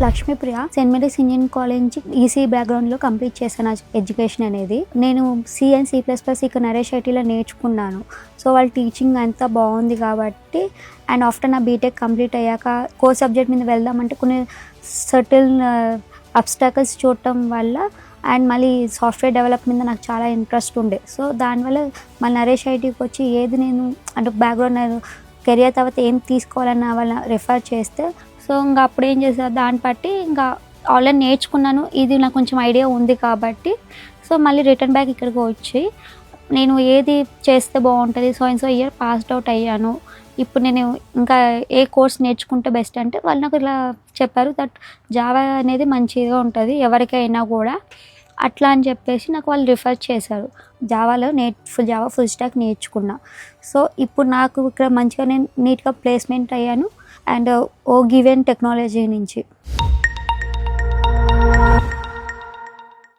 Lakshmipriya Saint Mary's engineering college EC బ్యాక్గ్రౌండ్లో complete చేశాను education అనేది. నేను సి అండ్ C++ ఇక నరేష్ ఐటీలో నేర్చుకున్నాను. సో వాళ్ళ టీచింగ్ అంతా బాగుంది కాబట్టి అండ్ ఆఫ్టర్ నా బీటెక్ కంప్లీట్ అయ్యాక కోర్ సబ్జెక్ట్ మీద వెళ్దామంటే కొన్ని సర్టన్ అబ్స్టాకల్స్ చూడటం వల్ల అండ్ మళ్ళీ సాఫ్ట్వేర్ డెవలప్ మీద నాకు చాలా ఇంట్రెస్ట్ ఉండే. సో దానివల్ల మళ్ళీ నరేష్ ఐటీకి వచ్చి ఏది నేను అంటే బ్యాక్గ్రౌండ్ కెరియర్ తర్వాత ఏం తీసుకోవాలన్న వాళ్ళ రెఫర్ చేస్తే సో ఇంకా అప్పుడు ఏం చేశాను దాన్ని బట్టి ఇంకా ఆన్లైన్ నేర్చుకున్నాను. ఇది నాకు కొంచెం ఐడియా ఉంది కాబట్టి సో మళ్ళీ రిటర్న్ బ్యాక్ ఇక్కడికి వచ్చి నేను ఏది చేస్తే బాగుంటుంది సో ఇయర్ పాస్డ్ అవుట్ అయ్యాను. ఇప్పుడు నేను ఇంకా ఏ కోర్స్ నేర్చుకుంటే బెస్ట్ అంటే వాళ్ళు నాకు ఇలా చెప్పారు దట్ జావా అనేది మంచిగా ఉంటుంది ఎవరికైనా కూడా అట్లా అని చెప్పేసి నాకు వాళ్ళు రిఫర్ చేశారు. జావాలో జావా ఫుల్ స్టాక్ నేర్చుకున్నా. సో ఇప్పుడు నాకు ఇక్కడ మంచిగా నేను నీట్గా ప్లేస్మెంట్ అయ్యాను అండ్ ఓ గివెన్ టెక్నాలజీ నుంచి.